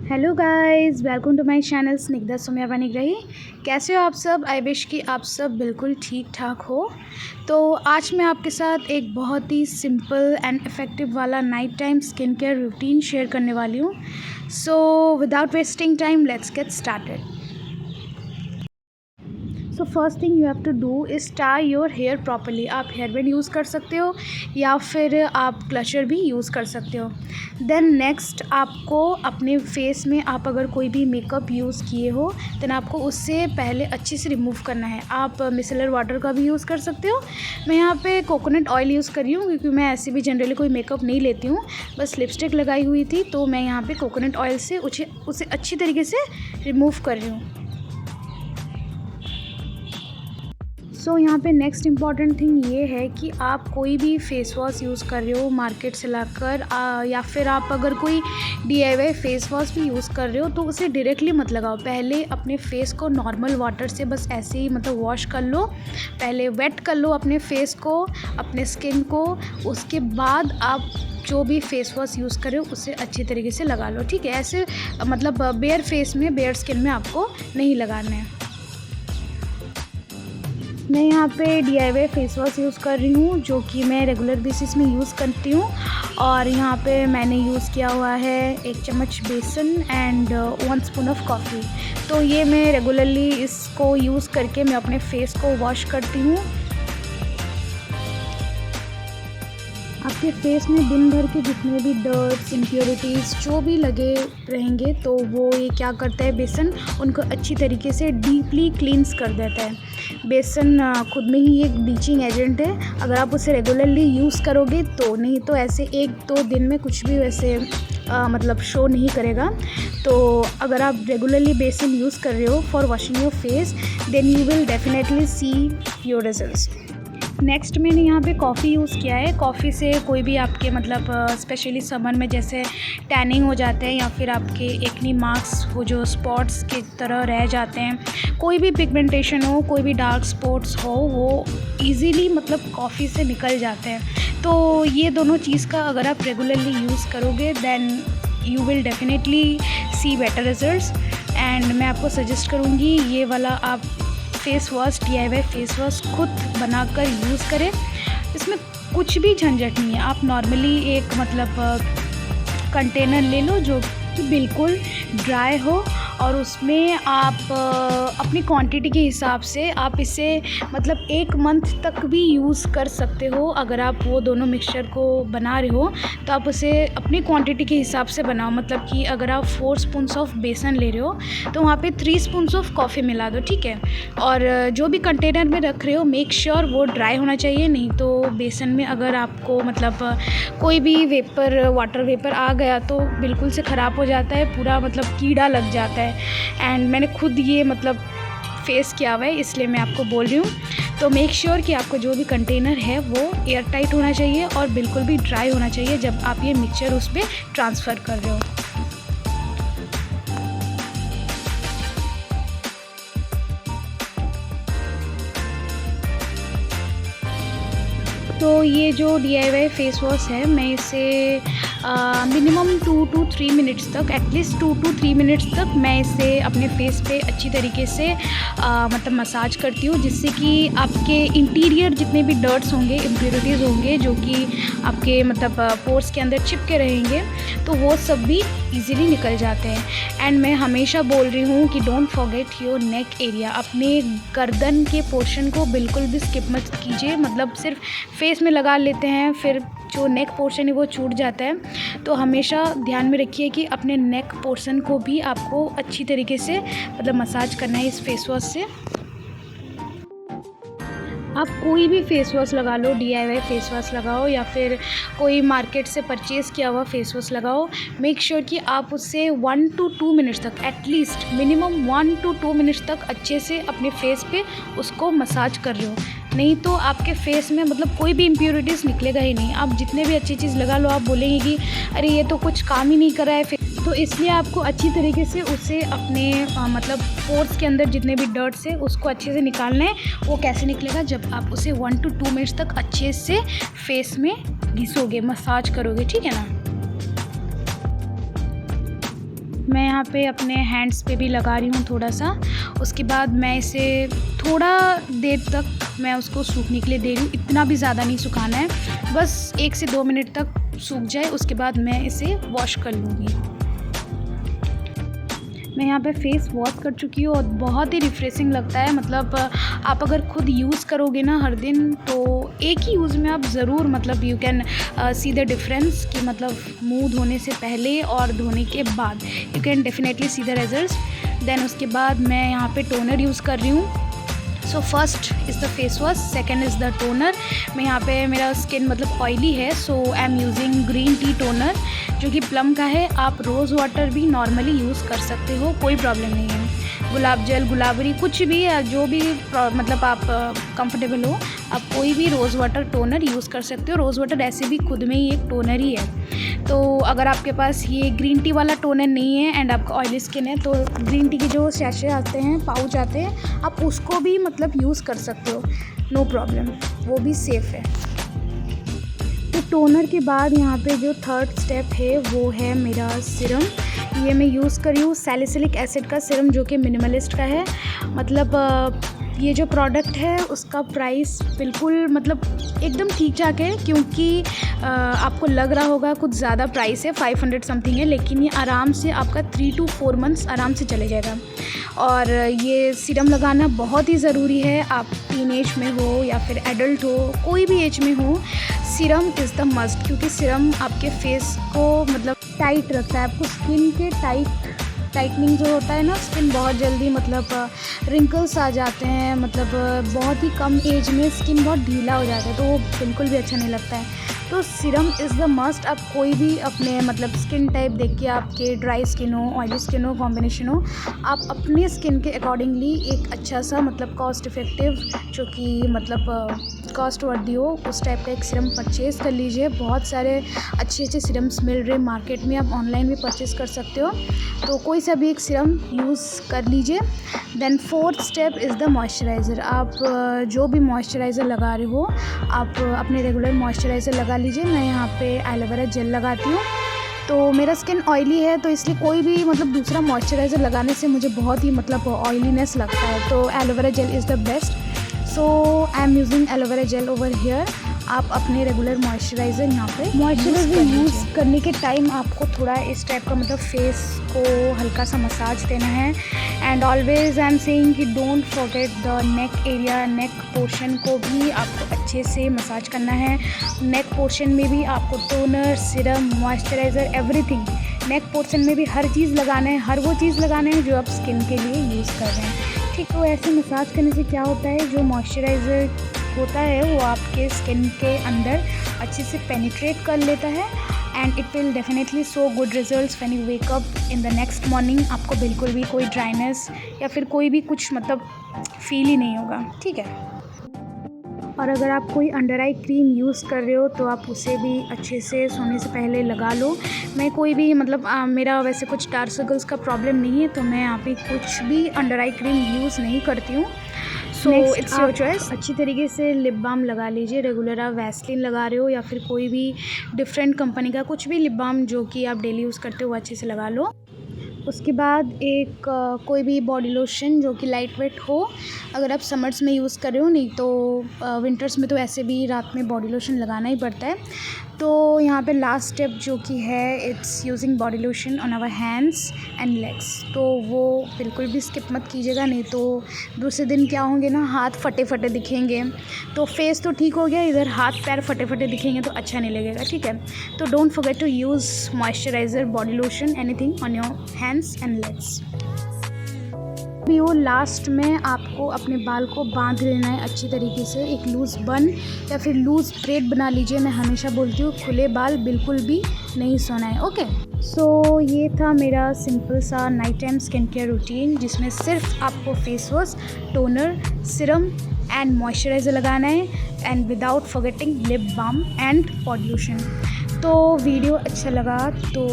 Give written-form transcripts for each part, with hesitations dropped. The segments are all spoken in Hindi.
Hello guys, welcome to my channel Snigdha Soumya Banigrahi. कैसे हो आप सब? आई विश कि आप सब बिल्कुल ठीक ठाक हो। तो आज मैं आपके साथ एक बहुत ही सिंपल एंड इफ़ेक्टिव वाला night time skin care routine share करने वाली हूँ। So without wasting time let's get started. So first thing you have to do is tie your hair properly. आप हेयर बैंड यूज़ कर सकते हो या फिर आप क्लचर भी यूज़ कर सकते हो। देन नेक्स्ट आपको अपने फेस में आप अगर कोई भी मेकअप यूज़ किए हो देन आपको उससे पहले अच्छे से रिमूव करना है। आप मिसेलर वाटर का भी यूज़ कर सकते हो। मैं यहाँ पे कोकोनट ऑयल यूज़ कर रही हूँ क्योंकि मैं ऐसे भी जनरली कोई मेकअप नहीं लेती हूँ, बस लिपस्टिक लगाई हुई थी तो मैं यहाँ पे कोकोनट ऑयल से उसे अच्छी तरीके से रिमूव कर रही हूँ। सो यहाँ पे नेक्स्ट इम्पॉर्टेंट थिंग ये है कि आप कोई भी फेस वॉश यूज़ कर रहे हो मार्केट से लाकर या फिर आप अगर कोई DIY फेस वॉश भी यूज़ कर रहे हो तो उसे डायरेक्टली मत लगाओ। पहले अपने फेस को नॉर्मल वाटर से बस ऐसे ही मतलब वॉश कर लो, पहले वेट कर लो अपने फेस को, अपने स्किन को। उसके बाद आप जो भी फेस वॉश यूज़ कर रहे हो उसे अच्छी तरीके से लगा लो, ठीक है। ऐसे मतलब बेयर फेस में, बेयर स्किन में आपको नहीं लगाना है। मैं यहाँ पे DIY फेस वॉश यूज़ कर रही हूँ जो कि मैं रेगुलर बेसिस में यूज़ करती हूँ। और यहाँ पे मैंने यूज़ किया हुआ है 1 चम्मच बेसन एंड 1 स्पून ऑफ कॉफ़ी। तो ये मैं रेगुलरली इसको यूज़ करके मैं अपने फेस को वॉश करती हूँ। आपके फेस में दिन भर के जितने भी डर्ट्स, इम्प्योरिटीज़ जो भी लगे रहेंगे तो वो ये क्या करता है, बेसन उनको अच्छी तरीके से डीपली क्लींस कर देता है। बेसन खुद में ही एक ब्लीचिंग एजेंट है। अगर आप उसे रेगुलरली यूज़ करोगे तो, नहीं तो ऐसे 1-2 दिन में कुछ भी वैसे मतलब शो नहीं करेगा। तो अगर आप रेगुलरली बेसन यूज़ कर रहे हो for washing your face then you will definitely see your results. Next मैंने यहाँ पे कॉफ़ी यूज़ किया है। कॉफ़ी से कोई भी आपके मतलब स्पेशली समर में जैसे टैनिंग हो जाते हैं या फिर आपके एक्नी मार्क्स वो जो स्पॉट्स की तरह रह जाते हैं, कोई भी पिगमेंटेशन हो, कोई भी डार्क स्पॉट्स हो, वो इजीली मतलब कॉफ़ी से निकल जाते हैं। तो ये दोनों चीज़ का अगर आप रेगुलरली यूज़ करोगे then you will definitely see better results. And मैं आपको सजेस्ट करूँगी ये वाला आप face wash, DIY face wash खुद बनाकर यूज़ करें। इसमें कुछ भी झंझट नहीं है। आप नॉर्मली एक मतलब कंटेनर ले लो जो कि बिल्कुल ड्राई हो और उसमें आप अपनी क्वांटिटी के हिसाब से आप इसे मतलब 1 मंथ तक भी यूज़ कर सकते हो। अगर आप वो दोनों मिक्सचर को बना रहे हो तो आप उसे अपनी क्वांटिटी के हिसाब से बनाओ। मतलब कि अगर आप 4 स्पून्स ऑफ बेसन ले रहे हो तो वहाँ पे 3 स्पून्स ऑफ कॉफ़ी मिला दो, ठीक है। और जो भी कंटेनर में रख रहे हो मेक श्योर वो ड्राई होना चाहिए, नहीं तो बेसन में अगर आपको मतलब कोई भी वेपर, वाटर वेपर आ गया तो बिल्कुल से ख़राब हो जाता है, पूरा मतलब कीड़ा लग जाता है। एंड मैंने खुद ये मतलब फेस किया हुआ है इसलिए मैं आपको बोल रही हूँ। तो मेक श्योर कि आपको जो भी कंटेनर है वो एयर टाइट होना चाहिए और बिल्कुल भी ड्राई होना चाहिए जब आप ये मिक्सचर उस पर ट्रांसफ़र कर रहे हो। तो ये जो DIY फेस वॉश है मैं इसे मिनिमम 2 to 3 मिनट्स तक, एटलीस्ट 2 to 3 मिनट्स तक मैं इसे अपने फेस पे अच्छी तरीके से मतलब मसाज करती हूँ, जिससे कि आपके इंटीरियर जितने भी डर्ट्स होंगे, इम्प्योरिटीज़ होंगे जो कि आपके मतलब पोर्स के अंदर चिपके रहेंगे तो वो सब भी इजीली निकल जाते हैं। एंड मैं हमेशा बोल रही हूँ कि don't forget your neck area. अपने गर्दन के पोर्शन को बिल्कुल भी स्किप मत कीजिए। मतलब सिर्फ फेस में लगा लेते हैं फिर जो नेक पोर्शन है वो छूट जाता है। तो हमेशा ध्यान में रखिए कि अपने नेक पोर्शन को भी आपको अच्छी तरीके से मतलब मसाज करना है इस फेस वॉश से। आप कोई भी फेस वॉश लगा लो, DIY फेस वॉश लगाओ या फिर कोई मार्केट से परचेज़ किया हुआ फेस वॉश लगाओ, मेक श्योर कि आप उससे 1 to 2 मिनट्स तक, एटलीस्ट मिनिमम 1 to 2 मिनट्स तक अच्छे से अपने फेस पे उसको मसाज कर रहे हो। नहीं तो आपके फेस में मतलब कोई भी इम्प्योरिटीज़ निकलेगा ही नहीं। आप जितने भी अच्छी चीज़ लगा लो आप बोलेंगे कि अरे ये तो कुछ काम ही नहीं कर रहा है। तो इसलिए आपको अच्छी तरीके से उसे अपने मतलब पोर्स के अंदर जितने भी डर्ट्स है उसको अच्छे से निकालना है। वो कैसे निकलेगा, जब आप उसे 1 to 2 मिनट्स तक अच्छे से फेस में घिसोगे, मसाज करोगे, ठीक है ना। मैं यहाँ पे अपने हैंड्स पे भी लगा रही हूँ थोड़ा सा। उसके बाद मैं इसे थोड़ा देर तक मैं उसको सूखने के लिए दे रही हूँ। इतना भी ज़्यादा नहीं सुखाना है, बस 1 से 2 मिनट तक सूख जाए, उसके बाद मैं इसे वॉश कर लूँगी। मैं यहाँ पे फेस वॉश कर चुकी हूँ और बहुत ही रिफ़्रेशिंग लगता है। मतलब आप अगर खुद यूज़ करोगे ना हर दिन, तो एक ही यूज़ में आप ज़रूर मतलब you can see the difference कि मतलब मुँह धोने से पहले और धोने के बाद you can definitely see the results. Then उसके बाद मैं यहाँ पे टोनर यूज़ कर रही हूँ। So first is the face wash, second is the toner. मैं यहाँ पे मेरा स्किन मतलब ऑयली है, so I am using green tea toner जो कि प्लम का है। आप रोज़ वाटर भी नॉर्मली यूज़ कर सकते हो, कोई प्रॉब्लम नहीं है। गुलाब जल, गुलाबरी, कुछ भी जो भी मतलब आप कंफर्टेबल हो, आप कोई भी रोज़ वाटर टोनर यूज़ कर सकते हो। रोज़ वाटर ऐसे भी खुद में ही एक टोनर ही है। तो अगर आपके पास ये ग्रीन टी वाला टोनर नहीं है एंड आपका ऑयली स्किन है, तो ग्रीन टी के जो सैशे आते हैं, पाउच आते हैं, आप उसको भी मतलब यूज़ कर सकते हो, नो प्रॉब्लम, वो भी सेफ़ है। तो टोनर के बाद यहाँ पे जो थर्ड स्टेप है वो है मेरा सीरम। ये मैं यूज़ कर रही हूँ सैलिसिलिक एसिड का सीरम जो कि मिनिमलिस्ट का है। मतलब ये जो प्रोडक्ट है उसका प्राइस बिल्कुल मतलब एकदम ठीक ठाक है, क्योंकि आपको लग रहा होगा कुछ ज़्यादा प्राइस है, 500 समथिंग है, लेकिन ये आराम से आपका 3 to 4 मंथ्स आराम से चले जाएगा। और ये सीरम लगाना बहुत ही ज़रूरी है, आप टीन एज में हो या फिर एडल्ट हो, कोई भी एज में हो, सीरम इज़ द मस्ट, क्योंकि सीरम आपके फेस को मतलब टाइट रखता है, आपको स्किन के टाइटनिंग जो होता है ना, स्किन बहुत जल्दी मतलब रिंकल्स आ जाते हैं, मतलब बहुत ही कम एज में स्किन बहुत ढीला हो जाता है, तो वो बिल्कुल भी अच्छा नहीं लगता है। तो सीरम इज़ द मस्ट। आप कोई भी अपने मतलब स्किन टाइप देख के, आपके ड्राई स्किन हो, ऑयली स्किन हो, कॉम्बिनेशन हो, आप अपने स्किन के अकॉर्डिंगली एक अच्छा सा मतलब कॉस्ट इफ़ेक्टिव जो कि मतलब कॉस्ट वर्दी हो उस टाइप का एक सीरम परचेज़ कर लीजिए। बहुत सारे अच्छे सीरम्स मिल रहे मार्केट में, आप ऑनलाइन भी परचेज़ कर सकते हो, तो कोई सा भी एक सीरम यूज़ कर लीजिए। Then fourth step is the moisturiser. आप जो भी मॉइस्चराइज़र लगा रहे हो, आप अपने रेगुलर मॉइस्चराइज़र लगा लीजिए। मैं यहाँ पे एलोवेरा जेल लगाती हूँ। तो मेरा स्किन ऑयली है, तो इसलिए कोई भी मतलब दूसरा मॉइस्चराइज़र लगाने से मुझे बहुत ही मतलब ऑयलीनेस लगता है, तो aloe vera gel is the best. So I am using aloe vera gel over here. आप अपने रेगुलर मॉइस्चराइज़र यहाँ पे मॉइस्चराइज़र यूज़ करने के टाइम आपको थोड़ा इस टाइप का मतलब फेस को हल्का सा मसाज देना है। And always I am saying कि don't forget the neck area, neck portion को भी आपको अच्छे से मसाज करना है। नेक पोर्शन में भी आपको टोनर, सीरम, मॉइस्चराइज़र, एवरीथिंग, नेक पोर्शन में भी हर चीज़ लगाना है, हर वो चीज़ लगाना है जो आप स्किन के लिए यूज़ कर रहे हैं। ठीक, तो ऐसे मसाज करने से क्या होता है, जो मॉइस्चराइज़र होता है वो आपके स्किन के अंदर अच्छे से पेनिट्रेट कर लेता है and it will definitely show good results when you wake up in the next morning. आपको बिल्कुल भी कोई ड्राइनेस या फिर कोई भी कुछ मतलब फील ही नहीं होगा, ठीक है। और अगर आप कोई अंडर आई क्रीम यूज़ कर रहे हो तो आप उसे भी अच्छे से सोने से पहले लगा लो। मैं कोई भी मतलब मेरा वैसे कुछ डार्क सर्कल्स का प्रॉब्लम नहीं है, तो मैं यहाँ पे कुछ भी अंडर आई क्रीम यूज़ नहीं करती हूँ। So it's your choice. अच्छी तरीके से लिप बाम लगा लीजिए। रेगुलर आप वैसलीन लगा रहे हो या फिर कोई भी डिफरेंट कंपनी का कुछ भी लिप बाम जो कि आप डेली यूज़ करते हो वो अच्छे से लगा लो। उसके बाद एक कोई भी बॉडी लोशन जो कि लाइट वेट हो, अगर आप समर्स में यूज़ कर रहे हो, नहीं तो विंटर्स में तो ऐसे भी रात में बॉडी लोशन लगाना ही पड़ता है। तो यहाँ पे लास्ट स्टेप जो कि है, it's using body lotion on our hands and legs. तो वो बिल्कुल भी स्किप मत कीजिएगा, नहीं तो दूसरे दिन क्या होंगे ना, हाथ फटे फटे दिखेंगे। तो फेस तो ठीक हो गया, इधर हाथ पैर फटे फटे दिखेंगे तो अच्छा नहीं लगेगा, ठीक है। तो don't forget to use moisturiser, body lotion, anything on your hands and legs. भी वो लास्ट में आपको अपने बाल को बांध लेना है अच्छी तरीके से, एक लूज़ बन या फिर लूज़ ब्रेड बना लीजिए। मैं हमेशा बोलती हूँ खुले बाल बिल्कुल भी नहीं सोना है, ओके। सो ये था मेरा सिंपल सा night time skin care routine, जिसमें सिर्फ आपको face wash, toner, serum and moisturiser लगाना है and without forgetting lip balm and body lotion. तो वीडियो अच्छा लगा तो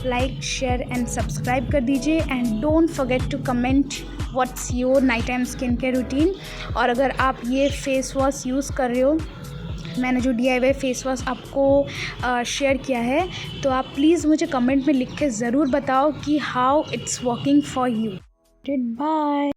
लाइक, शेयर एंड सब्सक्राइब कर दीजिए and don't forget to comment what's your night time skin care routine. और अगर आप ये फेस वॉश यूज़ कर रहे हो मैंने जो DIY फेस वॉश आपको शेयर किया है, तो आप प्लीज़ मुझे कमेंट में लिख के ज़रूर बताओ कि how it's working for you. Bye.